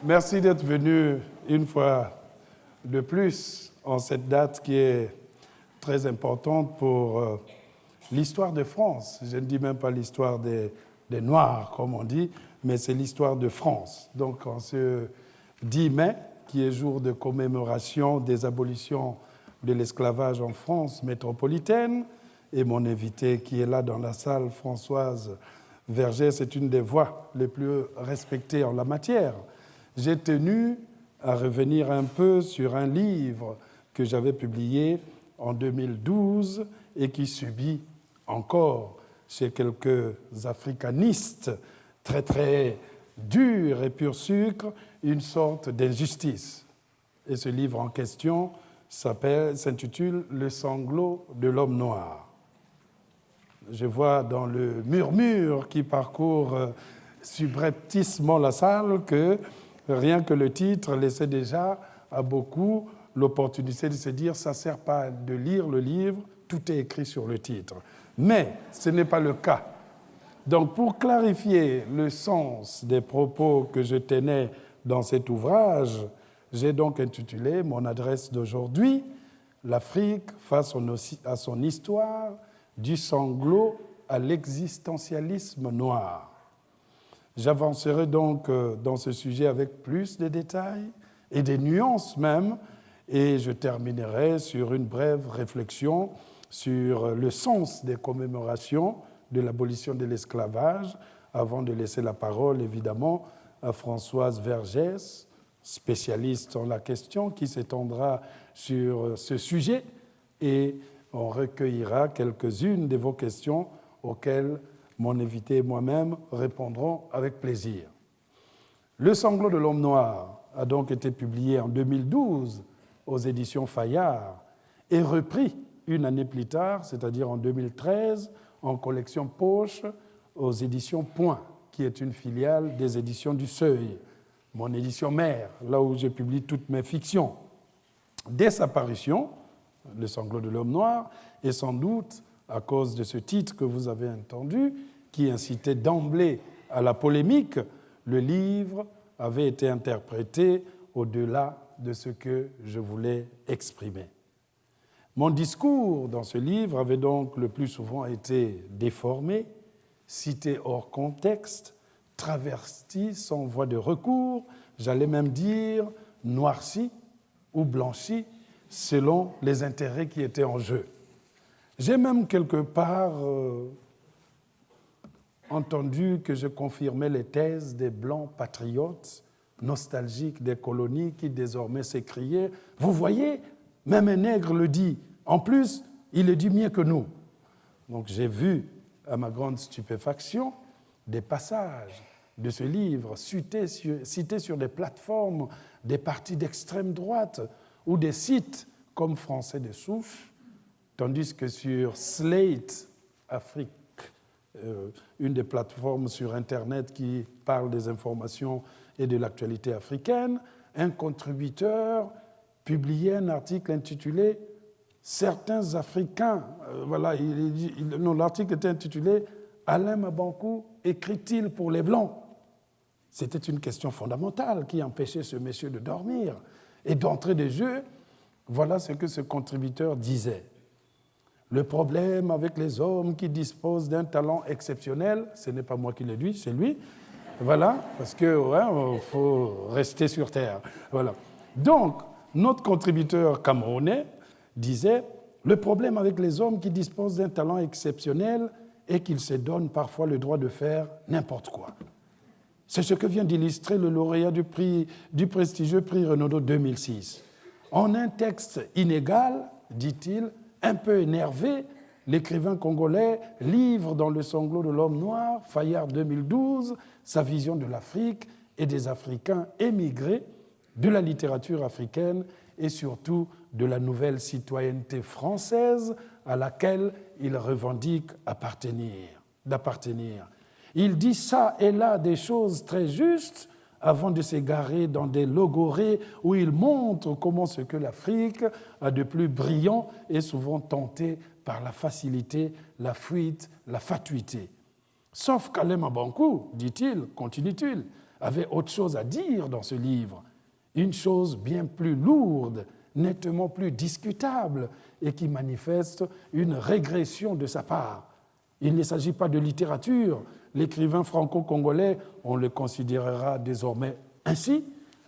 Merci d'être venu une fois de plus en cette date qui est très importante pour l'histoire de France. Je ne dis même pas l'histoire des Noirs, comme on dit, mais c'est l'histoire de France. Donc, en ce 10 mai, qui est jour de commémoration des abolitions de l'esclavage en France métropolitaine, et mon invité qui est là dans la salle, Françoise Vergès, c'est une des voix les plus respectées en la matière. J'ai tenu à revenir un peu sur un livre que j'avais publié en 2012 et qui subit encore chez quelques africanistes très très durs et pur sucre une sorte d'injustice. Et ce livre en question s'intitule « Le sanglot de l'homme noir ». Je vois dans le murmure qui parcourt subrepticement la salle que rien que le titre laissait déjà à beaucoup l'opportunité de se dire ça ne sert pas de lire le livre, tout est écrit sur le titre. Mais ce n'est pas le cas. Donc pour clarifier le sens des propos que je tenais dans cet ouvrage, j'ai donc intitulé mon adresse d'aujourd'hui « L'Afrique face à son histoire, du sanglot à l'existentialisme noir ». J'avancerai donc dans ce sujet avec plus de détails et des nuances même, et je terminerai sur une brève réflexion sur le sens des commémorations de l'abolition de l'esclavage, avant de laisser la parole évidemment à Françoise Vergès, spécialiste en la question, qui s'étendra sur ce sujet, et on recueillera quelques-unes de vos questions auxquelles mon invité et moi-même répondrons avec plaisir. Le sanglot de l'homme noir a donc été publié en 2012 aux éditions Fayard et repris une année plus tard, c'est-à-dire en 2013, en collection Poche aux éditions Point, qui est une filiale des éditions du Seuil, mon édition mère, là où je publie toutes mes fictions. Dès sa parution, Le sanglot de l'homme noir, et sans doute à cause de ce titre que vous avez entendu, qui incitait d'emblée à la polémique, le livre avait été interprété au-delà de ce que je voulais exprimer. Mon discours dans ce livre avait donc le plus souvent été déformé, cité hors contexte, travesti sans voie de recours, j'allais même dire noirci ou blanchi, selon les intérêts qui étaient en jeu. J'ai même quelque part entendu que je confirmais les thèses des Blancs patriotes, nostalgiques des colonies, qui désormais s'écriaient « Vous voyez, même un nègre le dit. En plus, il le dit mieux que nous. » Donc j'ai vu, à ma grande stupéfaction, des passages de ce livre cités sur des plateformes des partis d'extrême droite ou des sites comme Français de souche, tandis que sur Slate Afrique, une des plateformes sur Internet qui parle des informations et de l'actualité africaine, un contributeur publiait un article intitulé « Certains Africains », l'article était intitulé « Alain Mabankou écrit-il pour les Blancs ?» C'était une question fondamentale qui empêchait ce monsieur de dormir. Et d'entrée de jeu, voilà ce que ce contributeur disait. Le problème avec les hommes qui disposent d'un talent exceptionnel, ce n'est pas moi qui le dis, c'est lui. Voilà, parce qu'il faut rester sur terre. Voilà. Donc, notre contributeur camerounais disait « Le problème avec les hommes qui disposent d'un talent exceptionnel est qu'ils se donnent parfois le droit de faire n'importe quoi. » C'est ce que vient d'illustrer le lauréat du prestigieux prix Renaudot 2006. En un texte inégal, dit-il, un peu énervé, l'écrivain congolais livre dans Le sanglot de l'homme noir, Fayard 2012, sa vision de l'Afrique et des Africains émigrés, de la littérature africaine et surtout de la nouvelle citoyenneté française à laquelle il revendique d'appartenir. Il dit ça et là des choses très justes avant de s'égarer dans des logorées où il montre comment ce que l'Afrique a de plus brillant est souvent tenté par la facilité, la fuite, la fatuité. Sauf qu'Alain Mabankou, dit-il, continue-t-il, avait autre chose à dire dans ce livre, une chose bien plus lourde, nettement plus discutable et qui manifeste une régression de sa part. Il ne s'agit pas de littérature. L'écrivain franco-congolais, on le considérera désormais ainsi,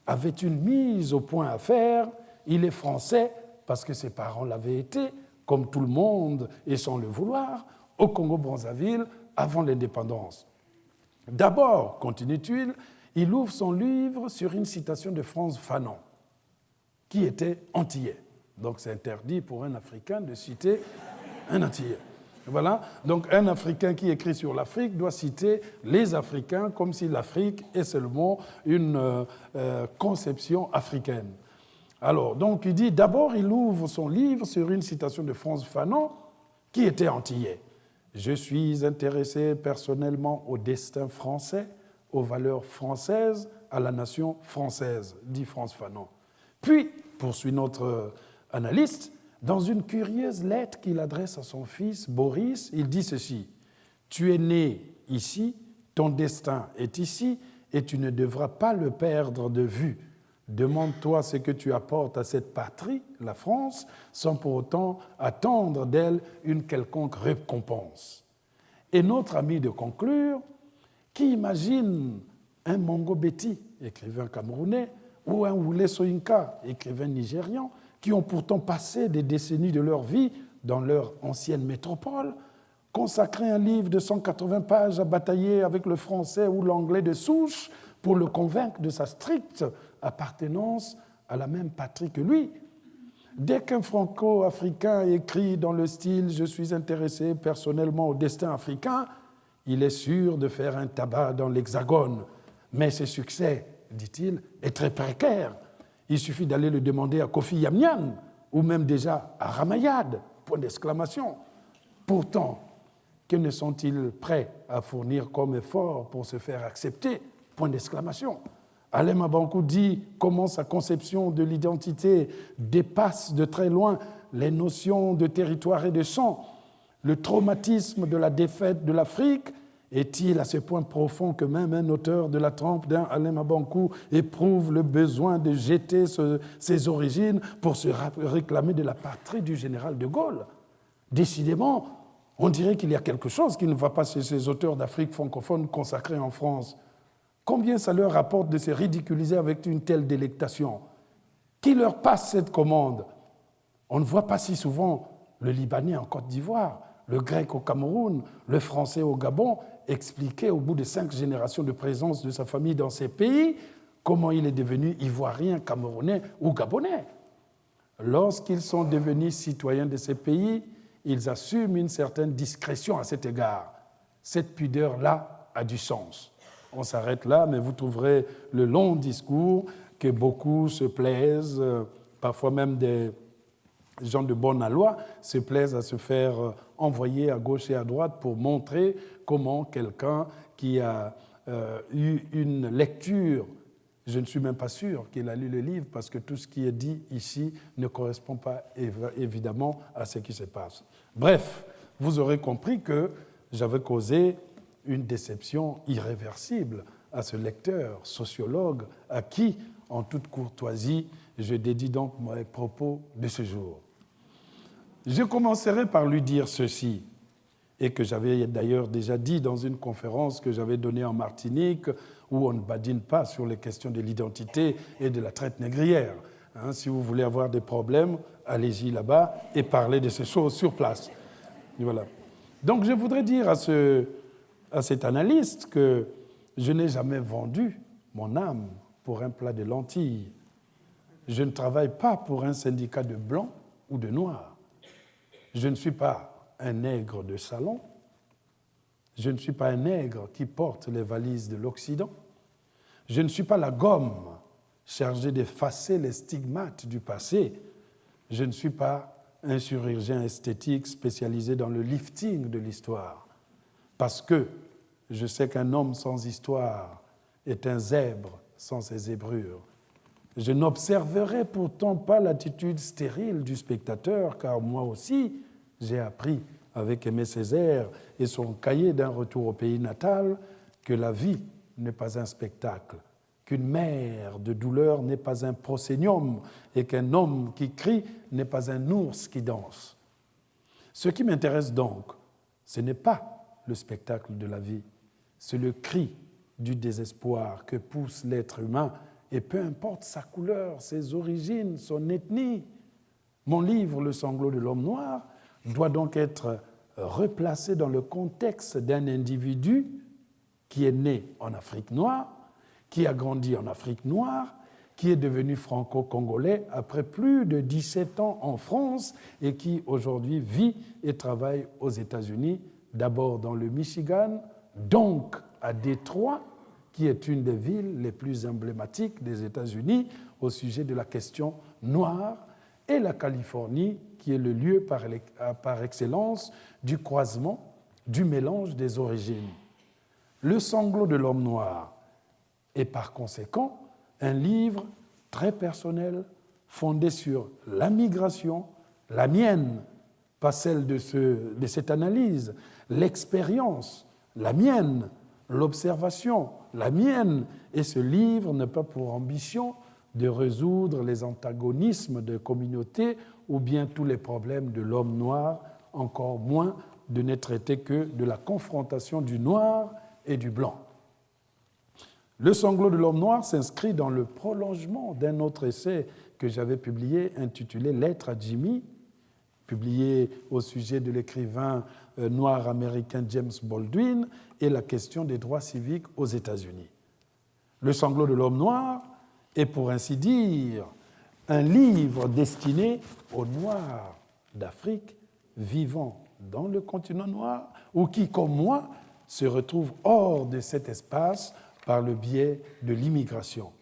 avait une mise au point à faire. Il est français parce que ses parents l'avaient été, comme tout le monde et sans le vouloir, au Congo-Brazzaville avant l'indépendance. D'abord, continue-t-il, il ouvre son livre sur une citation de Frantz Fanon, qui était antillais. Donc c'est interdit pour un Africain de citer un antillais. Voilà. Donc un Africain qui écrit sur l'Afrique doit citer les Africains comme si l'Afrique est seulement une conception africaine. Alors, donc il dit, d'abord il ouvre son livre sur une citation de Frantz Fanon, qui était antillais. « Je suis intéressé personnellement au destin français, aux valeurs françaises, à la nation française, dit Frantz Fanon. Puis, poursuit notre analyste, dans une curieuse lettre qu'il adresse à son fils Boris, il dit ceci: « Tu es né ici, ton destin est ici, et tu ne devras pas le perdre de vue. Demande-toi ce que tu apportes à cette patrie, la France, sans pour autant attendre d'elle une quelconque récompense. » Et notre ami de conclure, qui imagine un Mongo Betty, écrivain camerounais, ou un Wole Soyinka, écrivain nigérian, qui ont pourtant passé des décennies de leur vie dans leur ancienne métropole, consacré un livre de 180 pages à batailler avec le français ou l'anglais de souche pour le convaincre de sa stricte appartenance à la même patrie que lui. Dès qu'un franco-africain écrit dans le style « Je suis intéressé personnellement au destin africain », il est sûr de faire un tabac dans l'Hexagone. Mais ce succès, dit-il, est très précaire. Il suffit d'aller le demander à Kofi Yamyan ou même déjà à Ramayad, point d'exclamation. Pourtant, que ne sont-ils prêts à fournir comme effort pour se faire accepter, point d'exclamation. Alain Mabankou dit comment sa conception de l'identité dépasse de très loin les notions de territoire et de sang. Le traumatisme de la défaite de l'Afrique est-il à ce point profond que même un auteur de la trempe d'un Alain Mabankou éprouve le besoin de jeter ses origines pour se réclamer de la patrie du général de Gaulle? Décidément, on dirait qu'il y a quelque chose qui ne va pas chez ces auteurs d'Afrique francophone consacrés en France. Combien ça leur rapporte de se ridiculiser avec une telle délectation? Qui leur passe cette commande? On ne voit pas si souvent le Libanais en Côte d'Ivoire, le Grec au Cameroun, le Français au Gabon expliquer au bout de 5 générations de présence de sa famille dans ces pays comment il est devenu Ivoirien, Camerounais ou Gabonais. Lorsqu'ils sont devenus citoyens de ces pays, ils assument une certaine discrétion à cet égard. Cette pudeur-là a du sens. On s'arrête là, mais vous trouverez le long discours que beaucoup se plaisent, parfois même des gens de bonne aloi se plaisent à se faire envoyer à gauche et à droite pour montrer comment quelqu'un qui a eu une lecture, je ne suis même pas sûr qu'il a lu le livre parce que tout ce qui est dit ici ne correspond pas évidemment à ce qui se passe. Bref, vous aurez compris que j'avais causé une déception irréversible à ce lecteur, sociologue, à qui, en toute courtoisie, je dédie donc mes propos de ce jour. Je commencerai par lui dire ceci, et que j'avais d'ailleurs déjà dit dans une conférence que j'avais donnée en Martinique, où on ne badine pas sur les questions de l'identité et de la traite négrière. Si vous voulez avoir des problèmes, allez-y là-bas et parlez de ces choses sur place. Et voilà. Donc je voudrais dire à cet analyste que je n'ai jamais vendu mon âme pour un plat de lentilles. Je ne travaille pas pour un syndicat de blancs ou de noirs. Je ne suis pas un nègre de salon. Je ne suis pas un nègre qui porte les valises de l'Occident. Je ne suis pas la gomme chargée d'effacer les stigmates du passé. Je ne suis pas un chirurgien esthétique spécialisé dans le lifting de l'histoire. Parce que je sais qu'un homme sans histoire est un zèbre sans ses zébrures. Je n'observerai pourtant pas l'attitude stérile du spectateur, car moi aussi, j'ai appris avec Aimé Césaire et son cahier d'un retour au pays natal que la vie n'est pas un spectacle, qu'une mère de douleur n'est pas un prosénium et qu'un homme qui crie n'est pas un ours qui danse. Ce qui m'intéresse donc, ce n'est pas le spectacle de la vie, c'est le cri du désespoir que pousse l'être humain, et peu importe sa couleur, ses origines, son ethnie. Mon livre, Le sanglot de l'homme noir, doit donc être replacé dans le contexte d'un individu qui est né en Afrique noire, qui a grandi en Afrique noire, qui est devenu franco-congolais après plus de 17 ans en France et qui aujourd'hui vit et travaille aux États-Unis, d'abord dans le Michigan, donc à Détroit, qui est une des villes les plus emblématiques des États-Unis au sujet de la question noire, et la Californie, qui est le lieu par excellence du croisement, du mélange des origines. Le sanglot de l'homme noir est par conséquent un livre très personnel, fondé sur la migration, la mienne, pas celle de cette analyse, l'expérience, la mienne, l'observation, la mienne. Et ce livre n'a pas pour ambition de résoudre les antagonismes de communautés ou bien tous les problèmes de l'homme noir, encore moins de ne traiter que de la confrontation du noir et du blanc. Le sanglot de l'homme noir s'inscrit dans le prolongement d'un autre essai que j'avais publié intitulé « Lettre à Jimmy », publié au sujet de l'écrivain noir américain James Baldwin et la question des droits civiques aux États-Unis. Le sanglot de l'homme noir est, pour ainsi dire, un livre destiné aux Noirs d'Afrique vivant dans le continent noir ou qui, comme moi, se retrouvent hors de cet espace par le biais de l'immigration.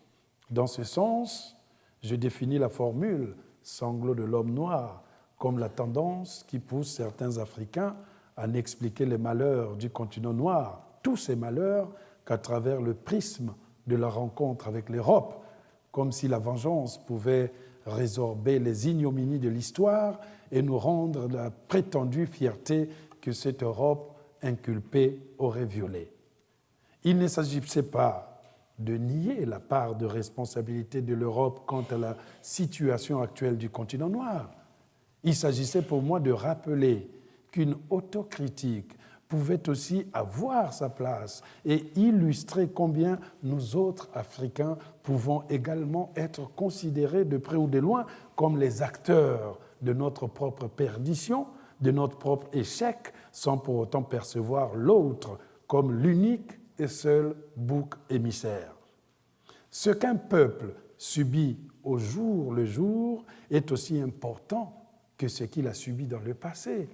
Dans ce sens, je définis la formule « sanglot de l'homme noir » comme la tendance qui pousse certains Africains à n'expliquer les malheurs du continent noir, tous ces malheurs, qu'à travers le prisme de la rencontre avec l'Europe, comme si la vengeance pouvait résorber les ignominies de l'histoire et nous rendre la prétendue fierté que cette Europe inculpée aurait violée. Il ne s'agissait pas de nier la part de responsabilité de l'Europe quant à la situation actuelle du continent noir. Il s'agissait pour moi de rappeler qu'une autocritique pouvait aussi avoir sa place et illustrer combien nous autres Africains pouvons également être considérés de près ou de loin comme les acteurs de notre propre perdition, de notre propre échec, sans pour autant percevoir l'autre comme l'unique et seul bouc émissaire. Ce qu'un peuple subit au jour le jour est aussi important que ce qu'il a subi dans le passé.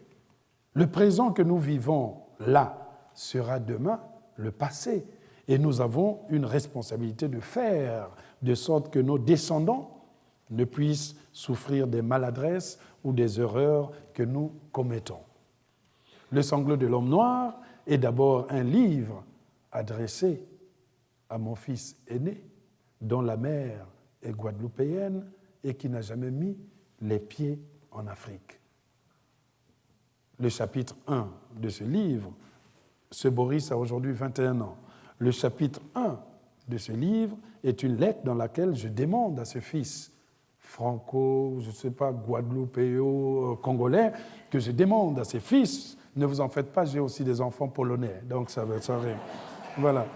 Le présent que nous vivons là sera demain le passé. Et nous avons une responsabilité de faire de sorte que nos descendants ne puissent souffrir des maladresses ou des erreurs que nous commettons. Le sanglot de l'homme noir est d'abord un livre adressé à mon fils aîné, dont la mère est guadeloupéenne et qui n'a jamais mis les pieds en Afrique. Le chapitre 1 de ce livre, ce Boris a aujourd'hui 21 ans. Le chapitre 1 de ce livre est une lettre dans laquelle je demande à ce fils franco, je ne sais pas, guadeloupéo, congolais, que je demande à ses fils, ne vous en faites pas, j'ai aussi des enfants polonais, donc ça va rien. Voilà.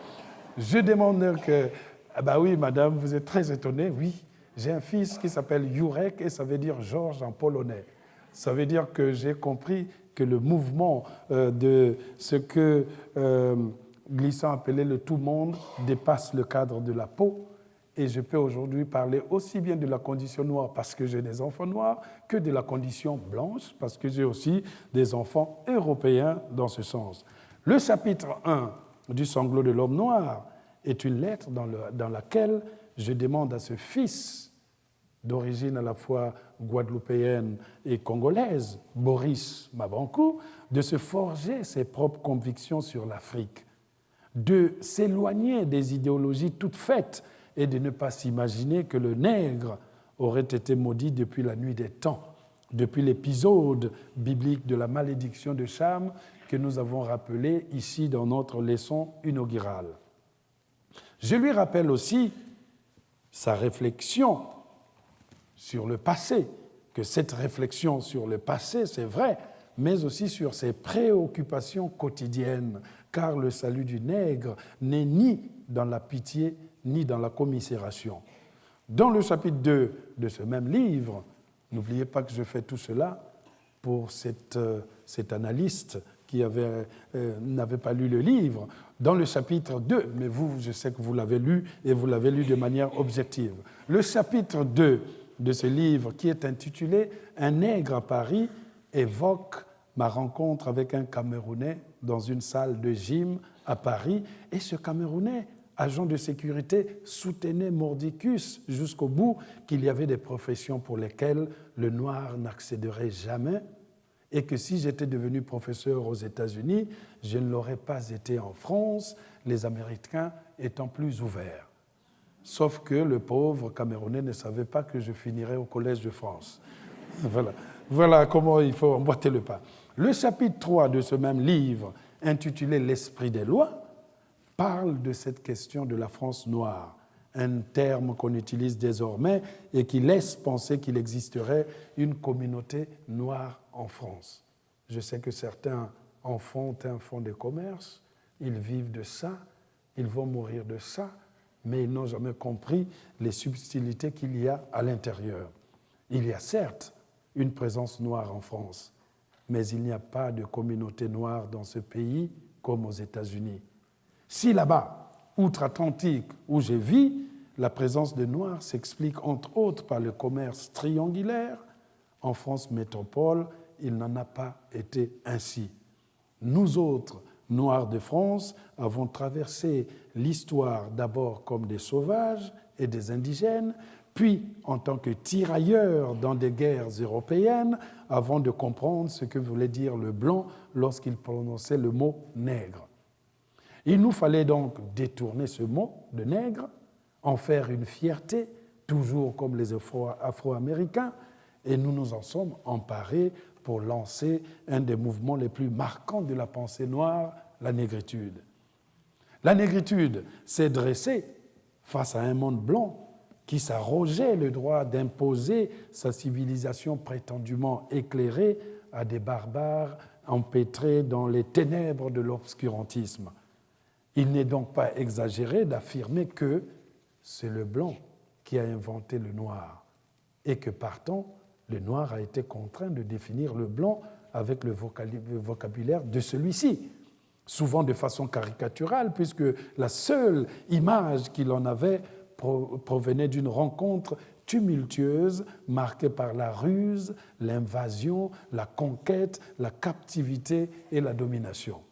Je demande que, ah bah oui, madame, vous êtes très étonnée, oui, j'ai un fils qui s'appelle Jurek et ça veut dire Georges en polonais. Ça veut dire que j'ai compris que le mouvement de ce que Glissant appelait le tout-monde dépasse le cadre de la peau. Et je peux aujourd'hui parler aussi bien de la condition noire parce que j'ai des enfants noirs que de la condition blanche parce que j'ai aussi des enfants européens dans ce sens. Le chapitre 1 du sanglot de l'homme noir est une lettre dans laquelle je demande à ce fils d'origine à la fois guadeloupéenne et congolaise, Boris Mabankou, de se forger ses propres convictions sur l'Afrique, de s'éloigner des idéologies toutes faites et de ne pas s'imaginer que le nègre aurait été maudit depuis la nuit des temps, depuis l'épisode biblique de la malédiction de Cham que nous avons rappelé ici dans notre leçon inaugurale. Je lui rappelle aussi sa réflexion sur le passé, que cette réflexion sur le passé, c'est vrai, mais aussi sur ses préoccupations quotidiennes, car le salut du nègre n'est ni dans la pitié ni dans la commisération. Dans le chapitre 2 de ce même livre, n'oubliez pas que je fais tout cela pour cet analyste qui n'avait pas lu le livre, dans le chapitre 2, mais vous, je sais que vous l'avez lu et vous l'avez lu de manière objective. Le chapitre 2 de ce livre, qui est intitulé « Un nègre à Paris », évoque ma rencontre avec un Camerounais dans une salle de gym à Paris. Et ce Camerounais, agent de sécurité, soutenait mordicus jusqu'au bout qu'il y avait des professions pour lesquelles le noir n'accéderait jamais et que si j'étais devenu professeur aux États-Unis, je ne l'aurais pas été en France, les Américains étant plus ouverts. Sauf que le pauvre Camerounais ne savait pas que je finirais au Collège de France. Voilà comment il faut emboîter le pas. Le chapitre 3 de ce même livre, intitulé « L'esprit des lois », parle de cette question de la France noire, un terme qu'on utilise désormais et qui laisse penser qu'il existerait une communauté noire en France. Je sais que certains en font un fonds de commerce, ils vivent de ça, ils vont mourir de ça, mais ils n'ont jamais compris les subtilités qu'il y a à l'intérieur. Il y a certes une présence noire en France, mais il n'y a pas de communauté noire dans ce pays comme aux États-Unis. Si là-bas, outre-Atlantique, où je vis, la présence de Noirs s'explique entre autres par le commerce triangulaire, en France métropole, il n'en a pas été ainsi. Nous autres, Noirs de France, avons traversé l'histoire d'abord comme des sauvages et des indigènes, puis en tant que tirailleurs dans des guerres européennes, avant de comprendre ce que voulait dire le blanc lorsqu'il prononçait le mot nègre. Il nous fallait donc détourner ce mot de nègre, en faire une fierté, toujours comme les Afro-Américains, et nous nous en sommes emparés pour lancer un des mouvements les plus marquants de la pensée noire, la négritude. La négritude s'est dressée face à un monde blanc qui s'arrogeait le droit d'imposer sa civilisation prétendument éclairée à des barbares empêtrés dans les ténèbres de l'obscurantisme. Il n'est donc pas exagéré d'affirmer que c'est le blanc qui a inventé le noir et que, partant, le noir a été contraint de définir le blanc avec le vocabulaire de celui-ci, souvent de façon caricaturale, puisque la seule image qu'il en avait provenait d'une rencontre tumultueuse marquée par la ruse, l'invasion, la conquête, la captivité et la domination.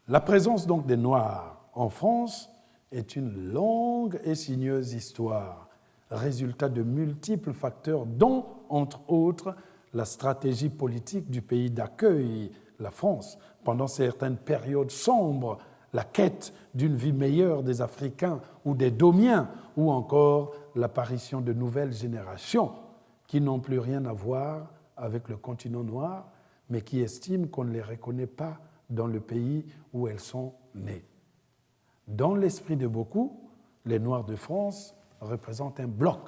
La présence donc des Noirs en France est une longue et sinueuse histoire, résultat de multiples facteurs dont, entre autres, la stratégie politique du pays d'accueil, la France, pendant certaines périodes sombres, la quête d'une vie meilleure des Africains ou des Domiens, ou encore l'apparition de nouvelles générations qui n'ont plus rien à voir avec le continent noir, mais qui estiment qu'on ne les reconnaît pas dans le pays où elles sont nées. Dans l'esprit de beaucoup, les Noirs de France représentent un bloc,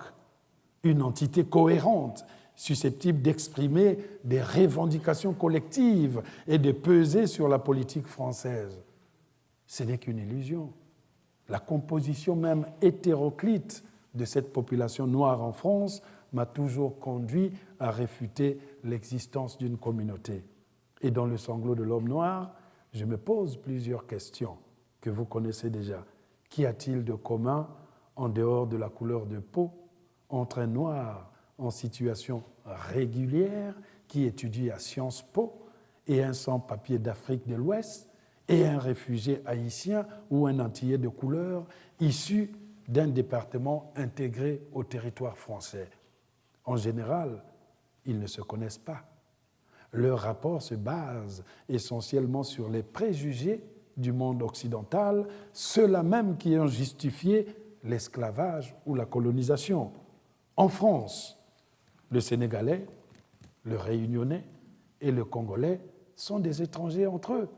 une entité cohérente, susceptible d'exprimer des revendications collectives et de peser sur la politique française. Ce n'est qu'une illusion. La composition même hétéroclite de cette population noire en France m'a toujours conduit à réfuter l'existence d'une communauté. Et dans Le sanglot de l'homme noir, je me pose plusieurs questions que vous connaissez déjà. Qu'y a-t-il de commun, en dehors de la couleur de peau, entre un noir en situation régulière qui étudie à Sciences Po et un sans-papier d'Afrique de l'Ouest et un réfugié haïtien ou un antillais de couleur issu d'un département intégré au territoire français? En général, ils ne se connaissent pas. Leur rapport se base essentiellement sur les préjugés du monde occidental, ceux-là même qui ont justifié l'esclavage ou la colonisation. En France, le Sénégalais, le Réunionnais et le Congolais sont des étrangers entre eux,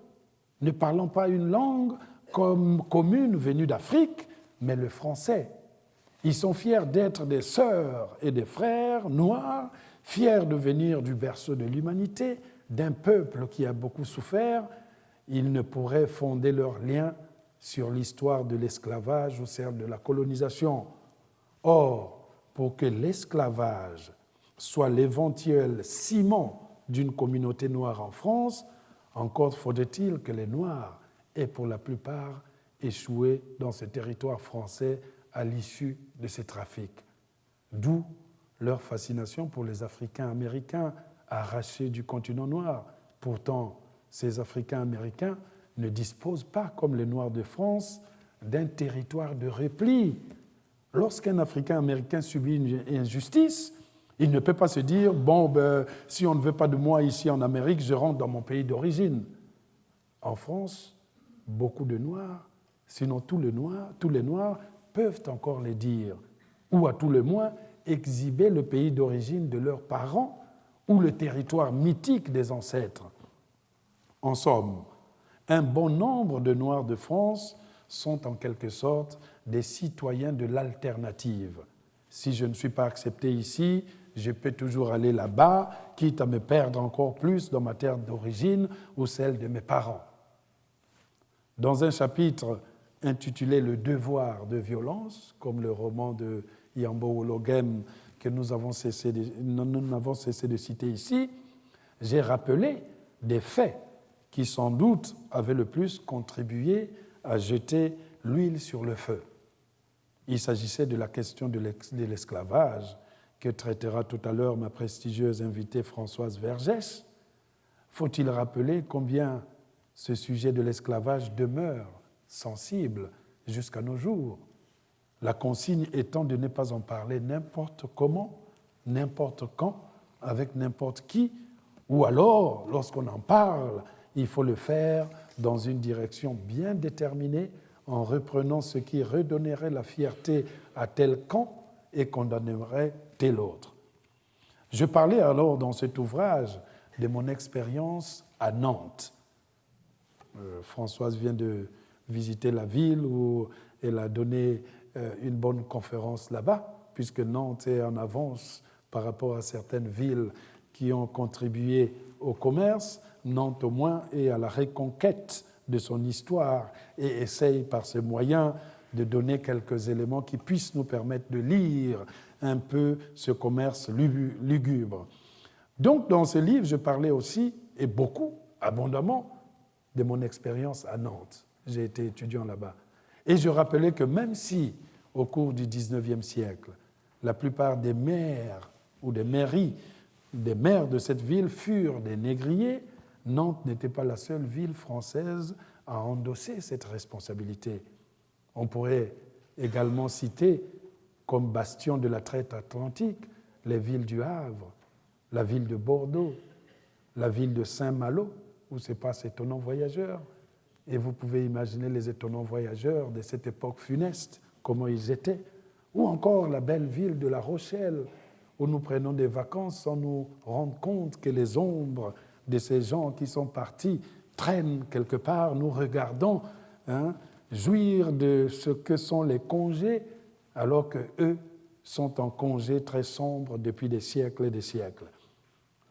ne parlant pas une langue comme commune venue d'Afrique, mais le français. Ils sont fiers d'être des sœurs et des frères noirs, fiers de venir du berceau de l'humanité, d'un peuple qui a beaucoup souffert. Ils ne pourraient fonder leur lien sur l'histoire de l'esclavage ou celle de la colonisation. Or, pour que l'esclavage soit l'éventuel ciment d'une communauté noire en France, encore faudrait-il que les Noirs aient pour la plupart échoué dans ce territoire français à l'issue de ces trafics. D'où leur fascination pour les Africains américains arrachés du continent noir. Pourtant, ces Africains américains ne disposent pas, comme les Noirs de France, d'un territoire de repli. Lorsqu'un Africain américain subit une injustice, il ne peut pas se dire « bon, si on ne veut pas de moi ici en Amérique, je rentre dans mon pays d'origine ». En France, beaucoup de Noirs, sinon tous les Noirs, peuvent encore les dire, ou à tout le moins exhiber le pays d'origine de leurs parents ou le territoire mythique des ancêtres. En somme, un bon nombre de Noirs de France sont en quelque sorte des citoyens de l'alternative. Si je ne suis pas accepté ici, je peux toujours aller là-bas, quitte à me perdre encore plus dans ma terre d'origine ou celle de mes parents. Dans un chapitre intitulé « Le devoir de violence », comme le roman de Yambo Ologem que nous n'avons cessé de citer ici, j'ai rappelé des faits qui sans doute avaient le plus contribué à jeter l'huile sur le feu. Il s'agissait de la question de l'esclavage que traitera tout à l'heure ma prestigieuse invitée Françoise Vergès. Faut-il rappeler combien ce sujet de l'esclavage demeure sensible jusqu'à nos jours, la consigne étant de ne pas en parler n'importe comment, n'importe quand, avec n'importe qui, ou alors, lorsqu'on en parle, il faut le faire dans une direction bien déterminée, en reprenant ce qui redonnerait la fierté à tel camp et condamnerait tel autre. Je parlais alors dans cet ouvrage de mon expérience à Nantes. Françoise vient de visiter la ville où elle a donné une bonne conférence là-bas, puisque Nantes est en avance par rapport à certaines villes qui ont contribué au commerce. Nantes, au moins, est à la reconquête de son histoire et essaye par ses moyens de donner quelques éléments qui puissent nous permettre de lire un peu ce commerce lugubre. Donc, dans ce livre, je parlais aussi, et beaucoup, abondamment, de mon expérience à Nantes. J'ai été étudiant là-bas. Et je rappelais que même si, au cours du XIXe siècle, la plupart des maires ou des mairies, des maires de cette ville furent des négriers, Nantes n'était pas la seule ville française à endosser cette responsabilité. On pourrait également citer, comme bastion de la traite atlantique, les villes du Havre, la ville de Bordeaux, la ville de Saint-Malo, où se passent étonnants voyageurs. Et vous pouvez imaginer les étonnants voyageurs de cette époque funeste, comment ils étaient. Ou encore la belle ville de La Rochelle, où nous prenons des vacances sans nous rendre compte que les ombres de ces gens qui sont partis traînent quelque part. Nous regardons jouir de ce que sont les congés, alors qu'eux sont en congé très sombre depuis des siècles et des siècles.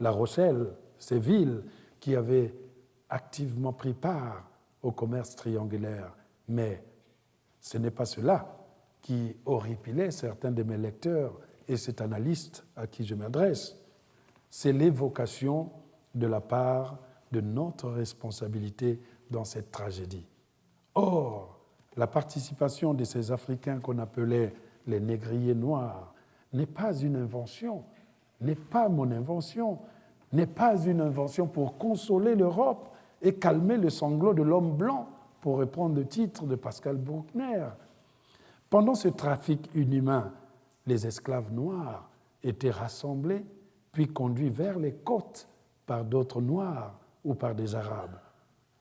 La Rochelle, ces villes qui avaient activement pris part au commerce triangulaire. Mais ce n'est pas cela qui horripilait certains de mes lecteurs et cet analyste à qui je m'adresse. C'est l'évocation de la part de notre responsabilité dans cette tragédie. Or, la participation de ces Africains qu'on appelait les négriers noirs n'est pas une invention, n'est pas mon invention, n'est pas une invention pour consoler l'Europe et calmer le sanglot de l'homme blanc, pour reprendre le titre de Pascal Bruckner. Pendant ce trafic inhumain, les esclaves noirs étaient rassemblés puis conduits vers les côtes par d'autres noirs ou par des arabes.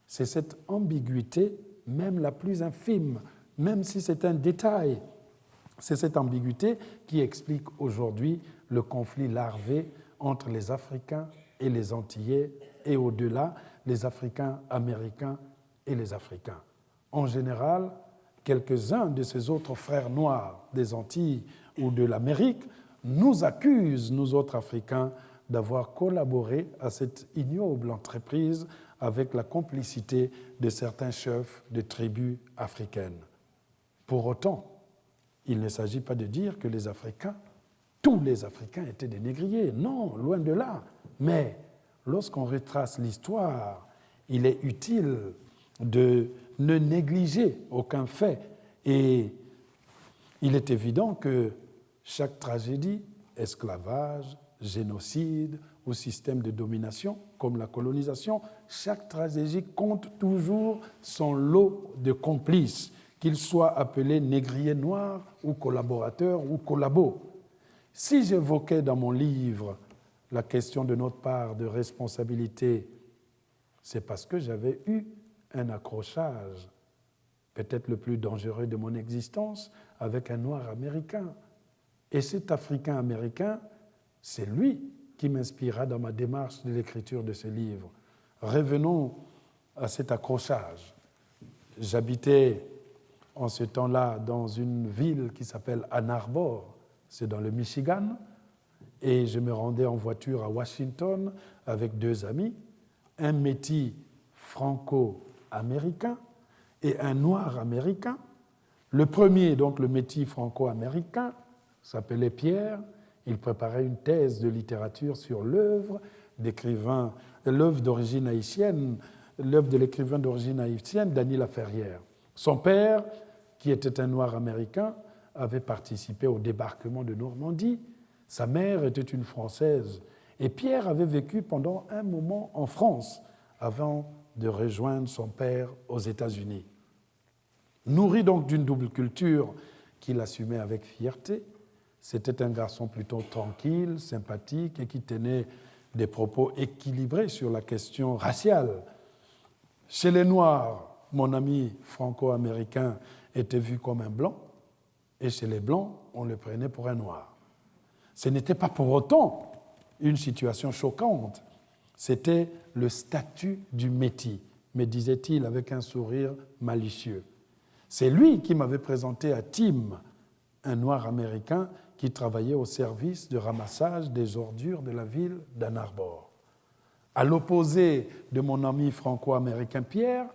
C'est cette ambiguïté, même la plus infime, même si c'est un détail, c'est cette ambiguïté qui explique aujourd'hui le conflit larvé entre les Africains et les Antillais et au-delà, les Africains américains et les Africains. En général, quelques-uns de ses autres frères noirs des Antilles ou de l'Amérique nous accusent, nous autres Africains, d'avoir collaboré à cette ignoble entreprise avec la complicité de certains chefs de tribus africaines. Pour autant, il ne s'agit pas de dire que les Africains, tous les Africains étaient des négriers. Non, loin de là. Mais lorsqu'on retrace l'histoire, il est utile de ne négliger aucun fait. Et il est évident que chaque tragédie, esclavage, génocide ou système de domination, comme la colonisation, chaque tragédie compte toujours son lot de complices, qu'ils soient appelés négriers noirs ou collaborateurs ou collabos. Si j'évoquais dans mon livre la question de notre part de responsabilité, c'est parce que j'avais eu un accrochage, peut-être le plus dangereux de mon existence, avec un noir américain. Et cet Africain-américain, c'est lui qui m'inspira dans ma démarche de l'écriture de ce livre. Revenons à cet accrochage. J'habitais en ce temps-là dans une ville qui s'appelle Ann Arbor, c'est dans le Michigan, et je me rendais en voiture à Washington avec deux amis, un métis franco-américain et un noir américain. Le premier, donc le métis franco-américain, s'appelait Pierre. Il préparait une thèse de littérature sur l'œuvre d'origine haïtienne, l'œuvre de l'écrivain d'origine haïtienne, Dany Laferrière. Son père, qui était un noir américain, avait participé au débarquement de Normandie. Sa mère était une Française. Et Pierre avait vécu pendant un moment en France avant de rejoindre son père aux États-Unis. Nourri donc d'une double culture qu'il assumait avec fierté, c'était un garçon plutôt tranquille, sympathique et qui tenait des propos équilibrés sur la question raciale. Chez les Noirs, mon ami franco-américain était vu comme un blanc, et chez les Blancs, on le prenait pour un Noir. Ce n'était pas pour autant une situation choquante, c'était le statut du métis, me disait-il avec un sourire malicieux. C'est lui qui m'avait présenté à Tim, un Noir américain qui travaillait au service de ramassage des ordures de la ville d'Ann Arbor. À l'opposé de mon ami franco-américain Pierre,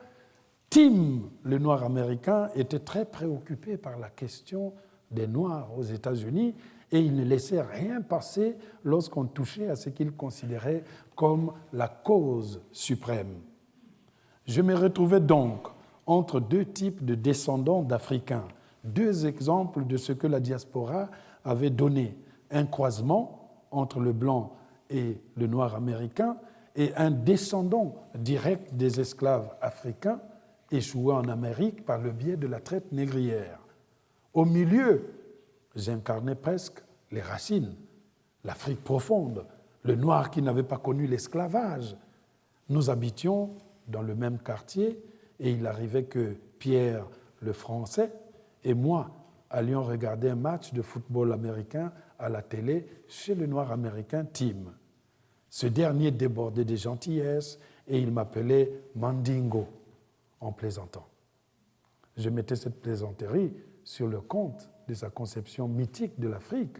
Tim, le Noir américain, était très préoccupé par la question des Noirs aux États-Unis et il ne laissait rien passer lorsqu'on touchait à ce qu'il considérait comme la cause suprême. Je me retrouvais donc entre deux types de descendants d'Africains, deux exemples de ce que la diaspora avait donné, un croisement entre le blanc et le noir américain et un descendant direct des esclaves africains échoués en Amérique par le biais de la traite négrière. Au milieu, j'incarnais presque les racines, l'Afrique profonde, le noir qui n'avait pas connu l'esclavage. Nous habitions dans le même quartier et il arrivait que Pierre, le Français, et moi allions regarder un match de football américain à la télé chez le noir américain Tim. Ce dernier débordait de gentillesse et il m'appelait Mandingo en plaisantant. Je mettais cette plaisanterie sur le compte de sa conception mythique de l'Afrique,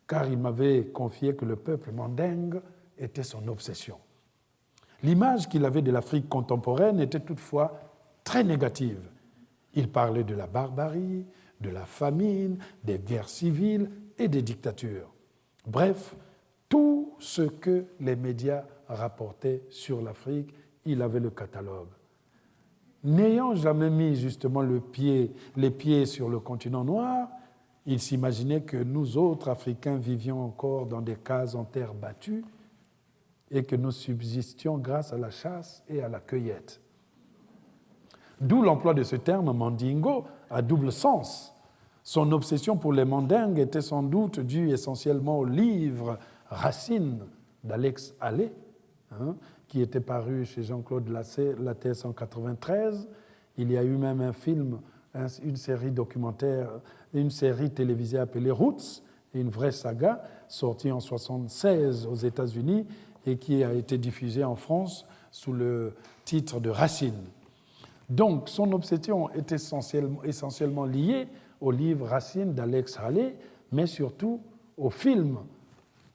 car il m'avait confié que le peuple mandingue était son obsession. L'image qu'il avait de l'Afrique contemporaine était toutefois très négative. Il parlait de la barbarie, de la famine, des guerres civiles et des dictatures. Bref, tout ce que les médias rapportaient sur l'Afrique, il avait le catalogue. N'ayant jamais mis justement les pieds sur le continent noir, il s'imaginait que nous autres Africains vivions encore dans des cases en terre battue et que nous subsistions grâce à la chasse et à la cueillette. D'où l'emploi de ce terme mandingo à double sens. Son obsession pour les mandingues était sans doute due essentiellement au livre Racine d'Alex Haley, qui était paru chez Jean-Claude Lattès en 1993. Il y a eu même un film, une série documentaire, une série télévisée appelée Roots, une vraie saga, sortie en 1976 aux États-Unis et qui a été diffusée en France sous le titre de Racine. Donc, son obsession est essentiellement liée au livre Racine d'Alex Haley, mais surtout au film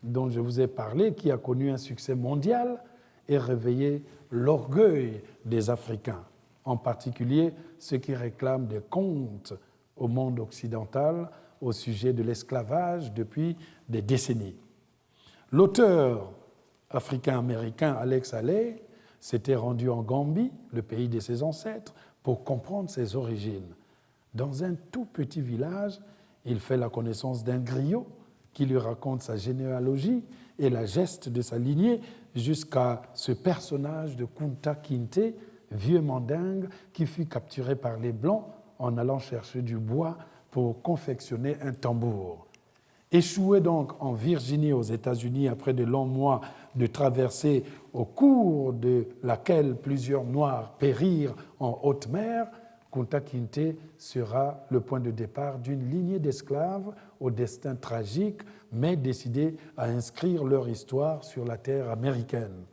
dont je vous ai parlé, qui a connu un succès mondial et réveillé l'orgueil des Africains, en particulier ceux qui réclament des comptes au monde occidental au sujet de l'esclavage depuis des décennies. L'auteur africain-américain Alex Haley s'était rendu en Gambie, le pays de ses ancêtres, pour comprendre ses origines. Dans un tout petit village, il fait la connaissance d'un griot qui lui raconte sa généalogie et la geste de sa lignée jusqu'à ce personnage de Kunta Kinte, vieux mandingue, qui fut capturé par les Blancs en allant chercher du bois pour confectionner un tambour. Échoué donc en Virginie aux États-Unis après de longs mois de traversée au cours de laquelle plusieurs Noirs périrent en haute mer, Kunta Kinte sera le point de départ d'une lignée d'esclaves au destin tragique, mais décidés à inscrire leur histoire sur la terre américaine.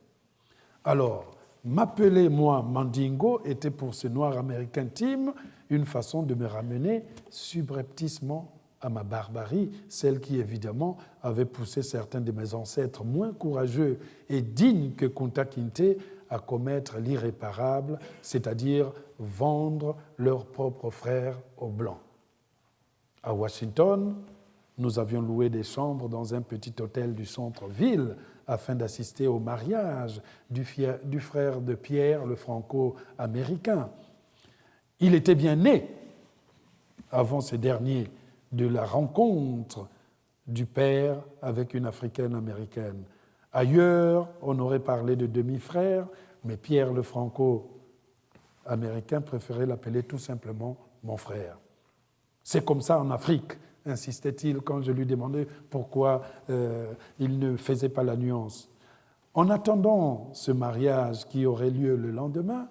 Alors, m'appeler moi Mandingo était pour ce Noir américain Tim une façon de me ramener subrepticement à ma barbarie, celle qui évidemment avait poussé certains de mes ancêtres moins courageux et dignes que Kunta Kinte à commettre l'irréparable, c'est-à-dire vendre leurs propres frères aux Blancs. À Washington, nous avions loué des chambres dans un petit hôtel du centre-ville afin d'assister au mariage du frère de Pierre, le franco-américain. Il était bien né, avant ce dernier, de la rencontre du père avec une africaine-américaine. Ailleurs, on aurait parlé de demi-frère, mais Pierre, le franco-américain, préférait l'appeler tout simplement mon frère. C'est comme ça en Afrique, insistait-il quand je lui demandais pourquoi il ne faisait pas la nuance. En attendant ce mariage qui aurait lieu le lendemain,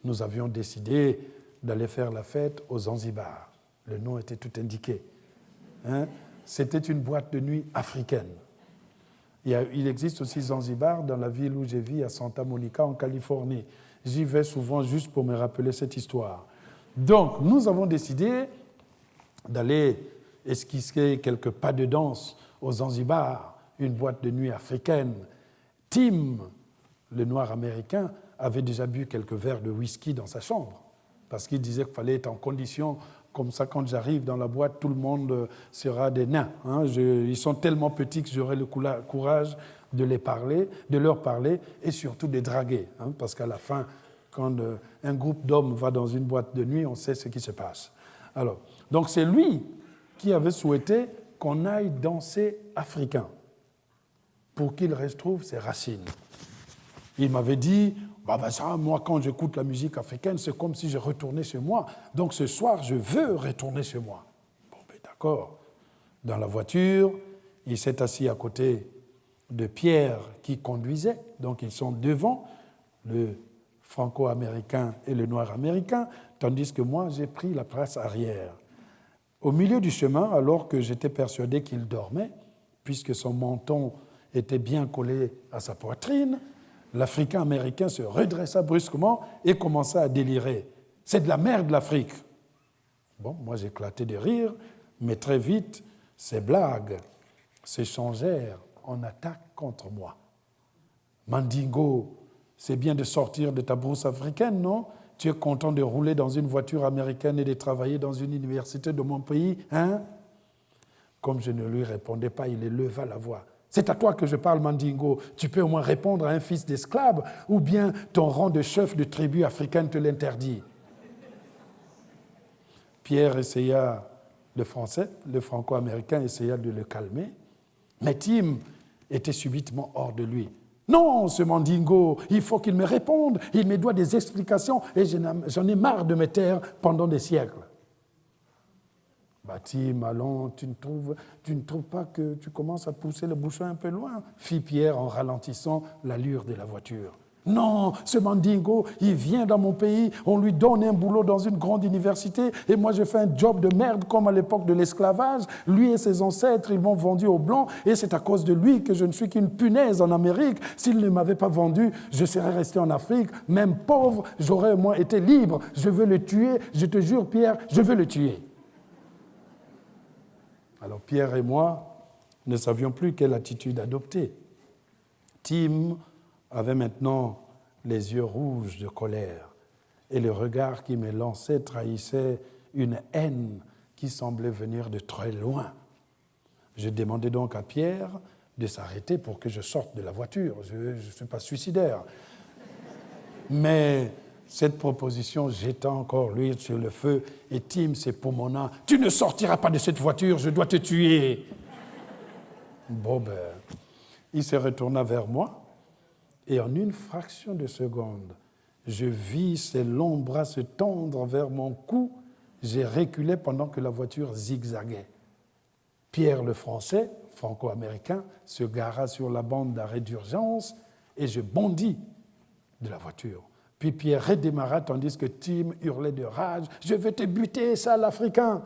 nous avions décidé d'aller faire la fête aux Zanzibar. Le nom était tout indiqué. C'était une boîte de nuit africaine. Il existe aussi Zanzibar dans la ville où je vis, à Santa Monica, en Californie. J'y vais souvent juste pour me rappeler cette histoire. Donc, nous avons décidé d'aller esquisser quelques pas de danse aux Zanzibar, une boîte de nuit africaine. Tim, le Noir américain, avait déjà bu quelques verres de whisky dans sa chambre, parce qu'il disait qu'il fallait être en condition. Comme ça, quand j'arrive dans la boîte, tout le monde sera des nains. Ils sont tellement petits que j'aurai le courage de leur parler et surtout de les draguer. Parce qu'à la fin, quand un groupe d'hommes va dans une boîte de nuit, on sait ce qui se passe. Alors, donc c'est lui qui avait souhaité qu'on aille danser africain pour qu'il retrouve ses racines. Il m'avait dit... ça, moi, quand j'écoute la musique africaine, c'est comme si je retournais chez moi. Donc ce soir, je veux retourner chez moi. D'accord. Dans la voiture, il s'est assis à côté de Pierre qui conduisait. Donc ils sont devant, le franco-américain et le noir américain, tandis que moi, j'ai pris la place arrière. Au milieu du chemin, alors que j'étais persuadé qu'il dormait, puisque son menton était bien collé à sa poitrine, l'Africain-Américain se redressa brusquement et commença à délirer. C'est de la merde, l'Afrique. Moi j'éclatais de rire, mais très vite, ces blagues s'échangèrent en attaque contre moi. Mandingo, c'est bien de sortir de ta brousse africaine, non? Tu es content de rouler dans une voiture américaine et de travailler dans une université de mon pays, hein? Comme je ne lui répondais pas, il éleva la voix. C'est à toi que je parle, Mandingo. Tu peux au moins répondre à un fils d'esclave, ou bien ton rang de chef de tribu africaine te l'interdit. Pierre essaya, le franco-américain essaya de le calmer, mais Tim était subitement hors de lui. Non, ce Mandingo, il faut qu'il me réponde, il me doit des explications, et j'en ai marre de me taire pendant des siècles. Tim, allons, tu ne trouves pas que tu commences à pousser le bouchon un peu loin? Fit Pierre en ralentissant l'allure de la voiture. Non, ce mandingo, il vient dans mon pays, on lui donne un boulot dans une grande université et moi je fais un job de merde comme à l'époque de l'esclavage. Lui et ses ancêtres, ils m'ont vendu aux Blancs et c'est à cause de lui que je ne suis qu'une punaise en Amérique. S'il ne m'avait pas vendu, je serais resté en Afrique, même pauvre, j'aurais au moins été libre. Je veux le tuer, je te jure Pierre, je veux le tuer. Alors Pierre et moi ne savions plus quelle attitude adopter. Tim avait maintenant les yeux rouges de colère et le regard qui me lançait trahissait une haine qui semblait venir de très loin. Je demandais donc à Pierre de s'arrêter pour que je sorte de la voiture. Je ne suis pas suicidaire. Mais cette proposition jeta encore l'huile sur le feu et Tim s'époumonna. « Tu ne sortiras pas de cette voiture, je dois te tuer !» Bon, il se retourna vers moi. Et en une fraction de seconde, je vis ses longs bras se tendre vers mon cou. J'ai reculé pendant que la voiture zigzaguait. Pierre le Français, franco-américain, se gara sur la bande d'arrêt d'urgence et je bondis de la voiture. Puis Pierre redémarra tandis que Tim hurlait de rage. « Je vais te buter, sale Africain !»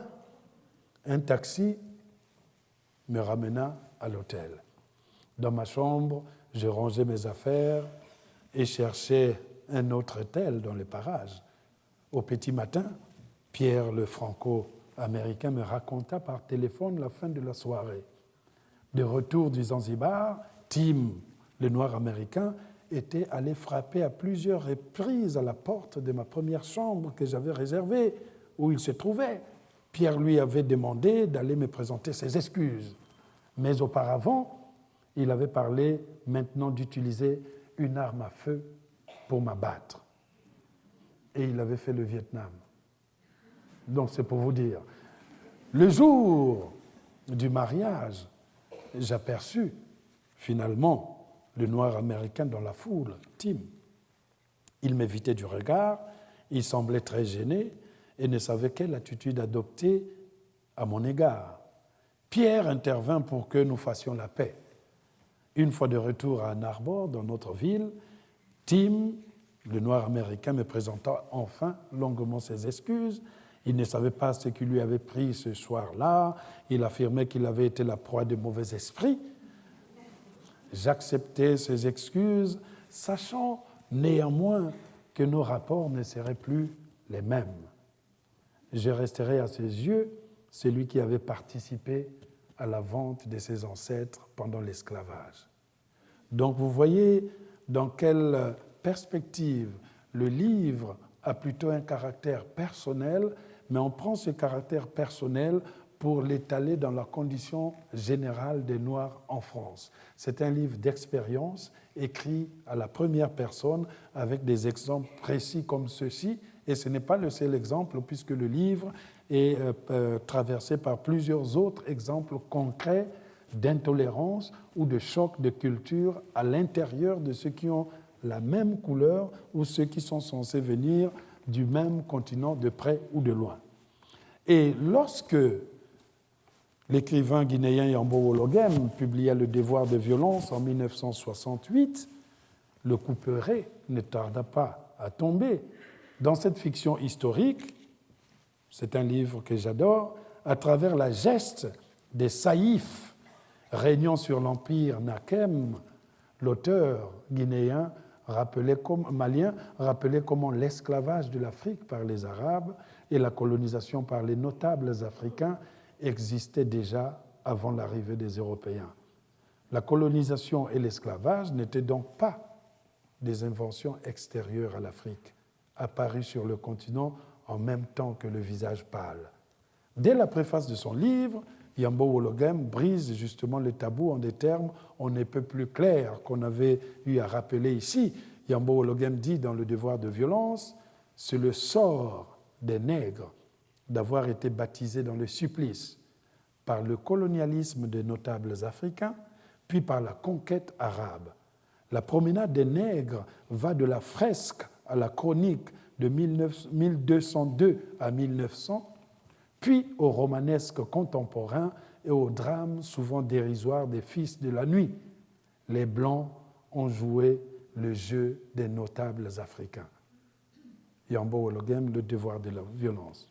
Un taxi me ramena à l'hôtel. Dans ma chambre, je rangeais mes affaires et cherchais un autre hôtel dans les parages. Au petit matin, Pierre, le franco-américain, me raconta par téléphone la fin de la soirée. De retour du Zanzibar, Tim, le noir américain, était allé frapper à plusieurs reprises à la porte de ma première chambre que j'avais réservée, où il se trouvait. Pierre lui avait demandé d'aller me présenter ses excuses. Mais auparavant, il avait parlé maintenant d'utiliser une arme à feu pour m'abattre. Et il avait fait le Vietnam. Donc c'est pour vous dire. Le jour du mariage, j'aperçus finalement le noir américain dans la foule, Tim. Il m'évitait du regard, il semblait très gêné et ne savait quelle attitude adopter à mon égard. Pierre intervint pour que nous fassions la paix. Une fois de retour à Ann Arbor, dans notre ville, Tim, le noir américain, me présenta enfin longuement ses excuses. Il ne savait pas ce qui lui avait pris ce soir-là. Il affirmait qu'il avait été la proie de mauvais esprits. J'acceptais ses excuses, sachant néanmoins que nos rapports ne seraient plus les mêmes. Je resterai à ses yeux celui qui avait participé à la vente de ses ancêtres pendant l'esclavage. Donc vous voyez dans quelle perspective le livre a plutôt un caractère personnel, mais on prend ce caractère personnel pour l'étaler dans la condition générale des Noirs en France. C'est un livre d'expérience écrit à la première personne avec des exemples précis comme ceux-ci, et ce n'est pas le seul exemple puisque le livre est traversé par plusieurs autres exemples concrets d'intolérance ou de choc de culture à l'intérieur de ceux qui ont la même couleur ou ceux qui sont censés venir du même continent de près ou de loin. Et lorsque l'écrivain guinéen Yambo Wologem publia Le devoir de violence en 1968, le couperet ne tarda pas à tomber. Dans cette fiction historique, c'est un livre que j'adore, à travers la geste des saïfs régnant sur l'empire Nakem, l'auteur guinéen malien rappelait comment l'esclavage de l'Afrique par les Arabes et la colonisation par les notables africains existaient déjà avant l'arrivée des Européens. La colonisation et l'esclavage n'étaient donc pas des inventions extérieures à l'Afrique, apparues sur le continent en même temps que le visage pâle. Dès la préface de son livre, Yambo Wologem brise justement le tabou en des termes on ne peut plus clairs qu'on avait eu à rappeler ici. Yambo Wologem dit dans Le devoir de violence, c'est le sort des nègres d'avoir été baptisés dans le supplice par le colonialisme des notables africains, puis par la conquête arabe. La promenade des nègres va de la fresque à la chronique de 1202 à 1900, puis au romanesque contemporain et au drame souvent dérisoire des fils de la nuit. Les Blancs ont joué le jeu des notables africains. Yambo Ologem, le devoir de la violence.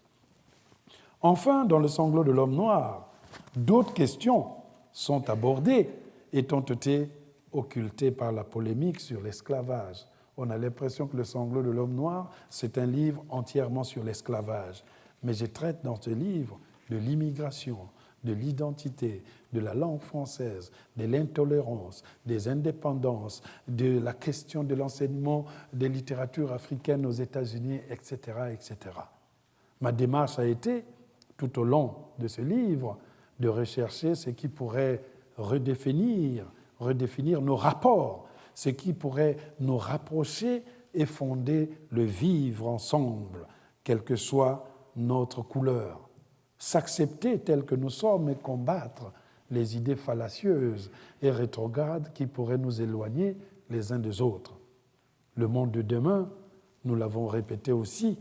Enfin, dans le sanglot de l'homme noir, d'autres questions sont abordées, étant été occultées par la polémique sur l'esclavage. On a l'impression que le sanglot de l'homme noir, c'est un livre entièrement sur l'esclavage. Mais je traite dans ce livre de l'immigration, de l'identité, de la langue française, de l'intolérance, des indépendances, de la question de l'enseignement des littératures africaines aux États-Unis, etc., etc. Ma démarche a été, tout au long de ce livre, de rechercher ce qui pourrait redéfinir nos rapports, ce qui pourrait nous rapprocher et fonder le vivre ensemble, quelle que soit notre couleur. S'accepter tel que nous sommes et combattre les idées fallacieuses et rétrogrades qui pourraient nous éloigner les uns des autres. Le monde de demain, nous l'avons répété aussi,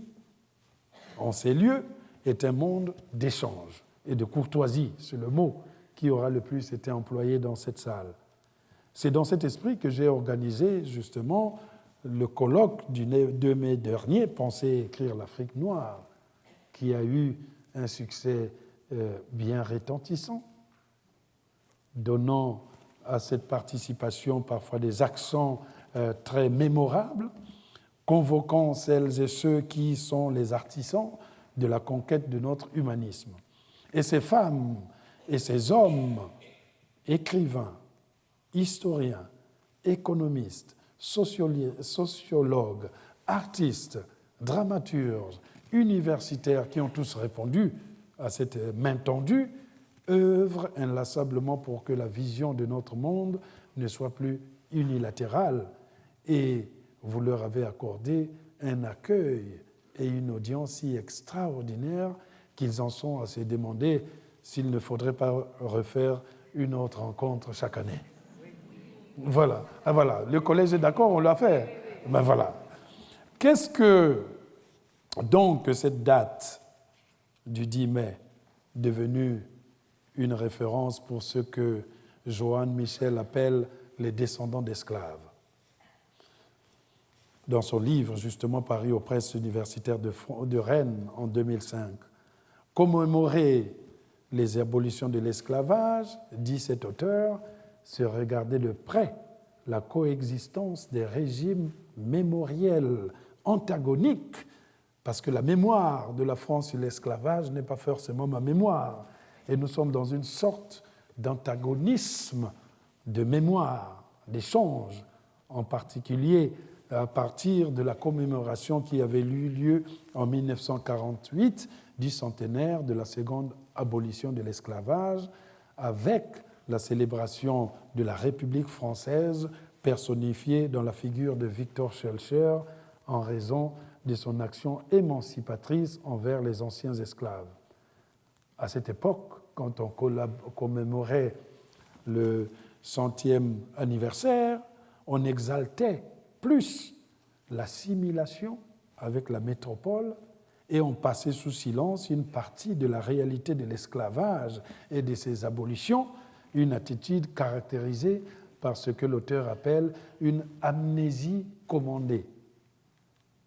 en ces lieux, est un monde d'échange et de courtoisie. C'est le mot qui aura le plus été employé dans cette salle. C'est dans cet esprit que j'ai organisé justement le colloque du 2 mai dernier, Penser écrire l'Afrique noire, qui a eu un succès bien retentissant, donnant à cette participation parfois des accents très mémorables, convoquant celles et ceux qui sont les artisans de la conquête de notre humanisme. Et ces femmes et ces hommes, écrivains, historiens, économistes, sociologues, artistes, dramaturges, universitaires qui ont tous répondu à cette main tendue, œuvrent inlassablement pour que la vision de notre monde ne soit plus unilatérale, et vous leur avez accordé un accueil et une audience si extraordinaire qu'ils en sont à se demander s'il ne faudrait pas refaire une autre rencontre chaque année. Voilà. Ah, voilà. Le collège est d'accord, on l'a fait. Ben voilà. Qu'est-ce que donc cette date du 10 mai, devenue une référence pour ce que Johann Michel appelle les descendants d'esclaves? Dans son livre, justement paru aux presses universitaires de Rennes en 2005, commémorer les abolitions de l'esclavage, dit cet auteur, c'est regarder de près la coexistence des régimes mémoriels antagoniques, parce que la mémoire de la France sur l'esclavage n'est pas forcément ma mémoire. Et nous sommes dans une sorte d'antagonisme de mémoire, d'échange, en particulier à partir de la commémoration qui avait eu lieu en 1948 du centenaire de la seconde abolition de l'esclavage, avec la célébration de la République française personnifiée dans la figure de Victor Schœlcher en raison de son action émancipatrice envers les anciens esclaves. À cette époque, quand on commémorait le 100e anniversaire, on exaltait plus l'assimilation avec la métropole et on passait sous silence une partie de la réalité de l'esclavage et de ses abolitions, une attitude caractérisée par ce que l'auteur appelle une amnésie commandée.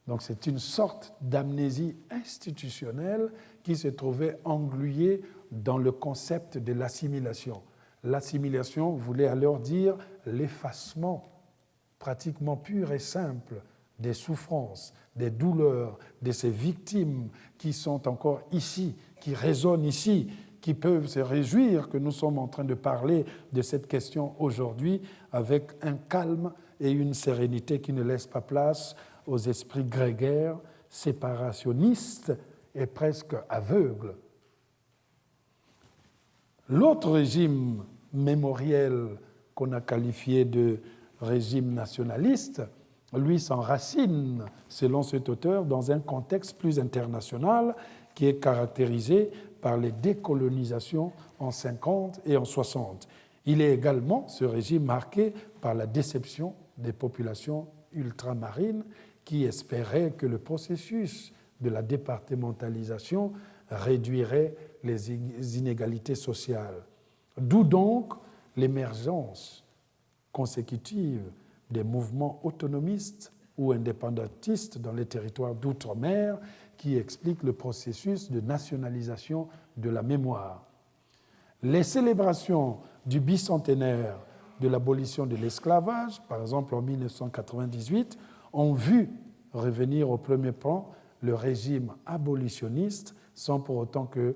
Donc c'est une sorte d'amnésie institutionnelle qui se trouvait engluée dans le concept de l'assimilation. L'assimilation voulait alors dire l'effacement pratiquement pur et simple des souffrances, des douleurs, de ces victimes qui sont encore ici, qui résonnent ici, qui peuvent se réjouir que nous sommes en train de parler de cette question aujourd'hui avec un calme et une sérénité qui ne laissent pas place aux esprits grégaires, séparationnistes et presque aveugles. L'autre régime mémoriel qu'on a qualifié de régime nationaliste, lui s'enracine, selon cet auteur, dans un contexte plus international qui est caractérisé par les décolonisations en 50 et en 60. Il est également, ce régime, marqué par la déception des populations ultramarines qui espéraient que le processus de la départementalisation réduirait les inégalités sociales. D'où donc l'émergence consécutive des mouvements autonomistes ou indépendantistes dans les territoires d'outre-mer qui expliquent le processus de nationalisation de la mémoire. Les célébrations du bicentenaire de l'abolition de l'esclavage, par exemple en 1998, ont vu revenir au premier plan le régime abolitionniste sans pour autant que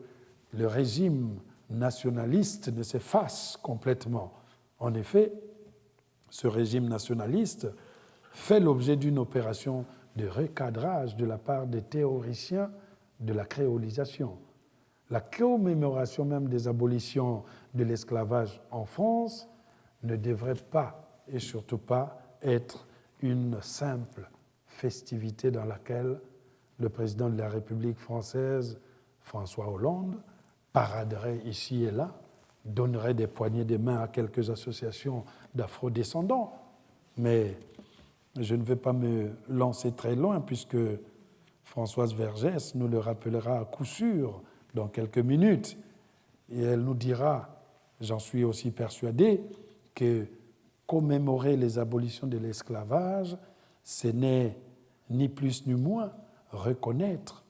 le régime nationaliste ne s'efface complètement. En effet, ce régime nationaliste fait l'objet d'une opération de recadrage de la part des théoriciens de la créolisation. La commémoration même des abolitions de l'esclavage en France ne devrait pas, et surtout pas, être une simple festivité dans laquelle le président de la République française, François Hollande, paraderait ici et là, donnerait des poignées de main à quelques associations d'afro-descendants. Mais je ne vais pas me lancer très loin puisque Françoise Vergès nous le rappellera à coup sûr dans quelques minutes. Et elle nous dira, j'en suis aussi persuadé, que commémorer les abolitions de l'esclavage, ce n'est ni plus ni moins reconnaître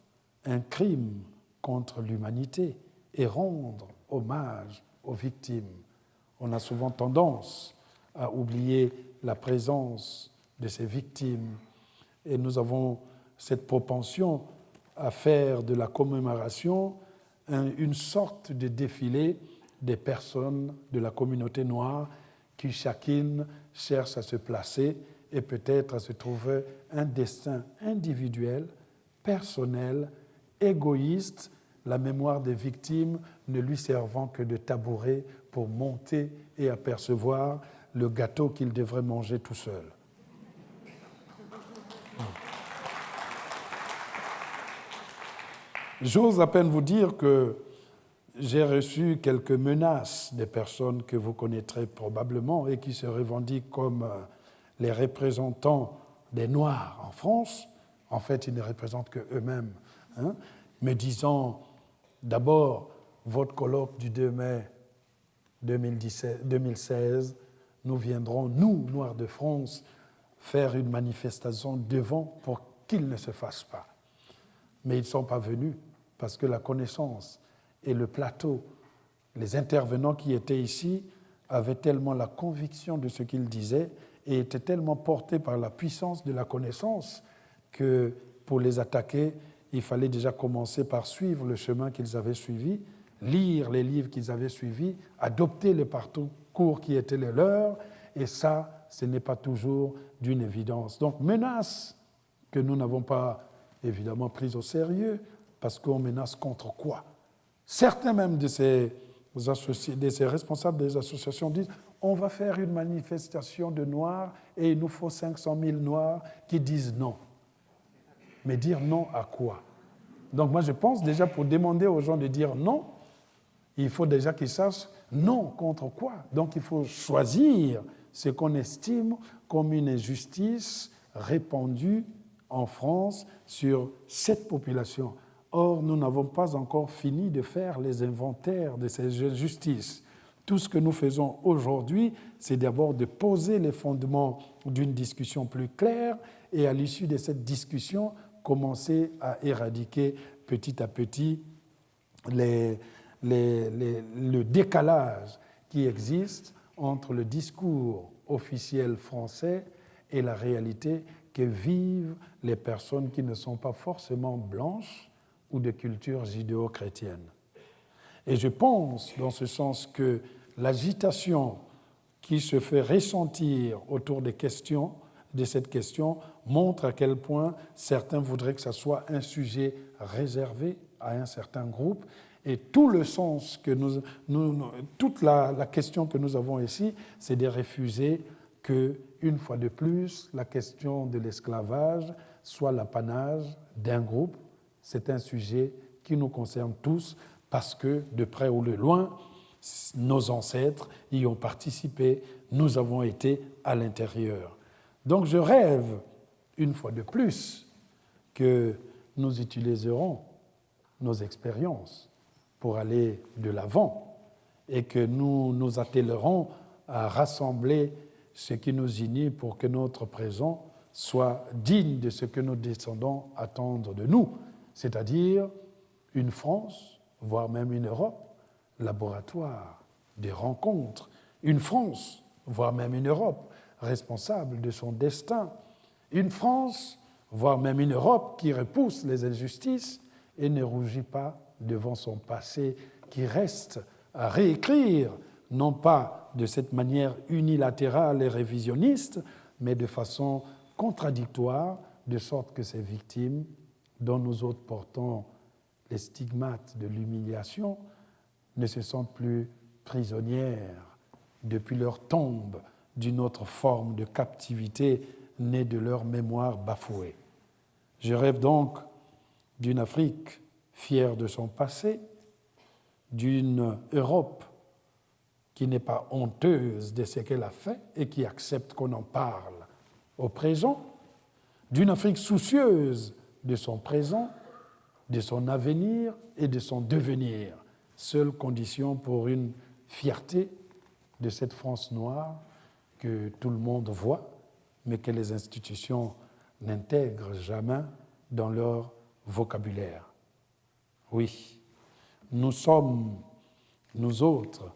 un crime contre l'humanité et rendre hommage aux victimes. On a souvent tendance à oublier la présence de ces victimes et nous avons cette propension à faire de la commémoration une sorte de défilé des personnes de la communauté noire qui chacune cherche à se placer et peut-être à se trouver un destin individuel, personnel, égoïste, la mémoire des victimes ne lui servant que de tabouret pour monter et apercevoir le gâteau qu'il devrait manger tout seul. J'ose à peine vous dire que j'ai reçu quelques menaces des personnes que vous connaîtrez probablement et qui se revendiquent comme les représentants des Noirs en France. En fait, ils ne représentent qu'eux-mêmes, me disant d'abord, votre colloque du 2 mai 2016, nous viendrons, nous, Noirs de France, faire une manifestation devant pour qu'il ne se fasse pas. Mais ils ne sont pas venus parce que la connaissance et le plateau, les intervenants qui étaient ici avaient tellement la conviction de ce qu'ils disaient et étaient tellement portés par la puissance de la connaissance que pour les attaquer, il fallait déjà commencer par suivre le chemin qu'ils avaient suivi, lire les livres qu'ils avaient suivis, adopter le parcours qui était le leur, et ça, ce n'est pas toujours d'une évidence. Donc, menace que nous n'avons pas évidemment prise au sérieux, parce qu'on menace contre quoi? Certains même de ces responsables des associations disent « on va faire une manifestation de Noirs et il nous faut 500 000 Noirs qui disent non ». Mais dire non à quoi? Donc moi je pense déjà pour demander aux gens de dire non, il faut déjà qu'ils sachent non contre quoi. Donc il faut choisir ce qu'on estime comme une injustice répandue en France sur cette population. Or, nous n'avons pas encore fini de faire les inventaires de ces injustices. Tout ce que nous faisons aujourd'hui, c'est d'abord de poser les fondements d'une discussion plus claire et à l'issue de cette discussion, commencer à éradiquer petit à petit le décalage qui existe entre le discours officiel français et la réalité que vivent les personnes qui ne sont pas forcément blanches ou de culture judéo-chrétienne. Et je pense, dans ce sens, que l'agitation qui se fait ressentir autour de cette question montre à quel point certains voudraient que ce soit un sujet réservé à un certain groupe. Et tout le sens que toute la question que nous avons ici, c'est de refuser que, une fois de plus, la question de l'esclavage soit l'apanage d'un groupe. C'est un sujet qui nous concerne tous parce que, de près ou de loin, nos ancêtres y ont participé, nous avons été à l'intérieur. Donc je rêve, une fois de plus, que nous utiliserons nos expériences pour aller de l'avant et que nous nous attellerons à rassembler ce qui nous unit pour que notre présent soit digne de ce que nos descendants attendent de nous, c'est-à-dire une France, voire même une Europe, laboratoire des rencontres, une France, voire même une Europe, responsable de son destin, une France, voire même une Europe qui repousse les injustices et ne rougit pas devant son passé, qui reste à réécrire, non pas de cette manière unilatérale et révisionniste, mais de façon contradictoire, de sorte que ces victimes, dont nous autres portons les stigmates de l'humiliation, ne se sentent plus prisonnières depuis leur tombe d'une autre forme de captivité née de leur mémoire bafouée. Je rêve donc d'une Afrique fière de son passé, d'une Europe qui n'est pas honteuse de ce qu'elle a fait et qui accepte qu'on en parle au présent, d'une Afrique soucieuse de son présent, de son avenir et de son devenir, seule condition pour une fierté de cette France noire que tout le monde voit, mais que les institutions n'intègrent jamais dans leur vocabulaire. Oui, nous sommes, nous autres,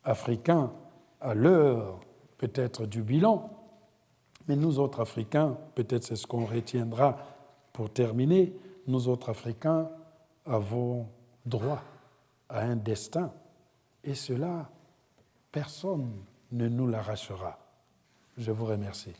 Africains, à l'heure peut-être du bilan, mais nous autres Africains, peut-être c'est ce qu'on retiendra pour terminer, nous autres Africains avons droit à un destin, et cela, personne ne nous l'arrachera. Je vous remercie.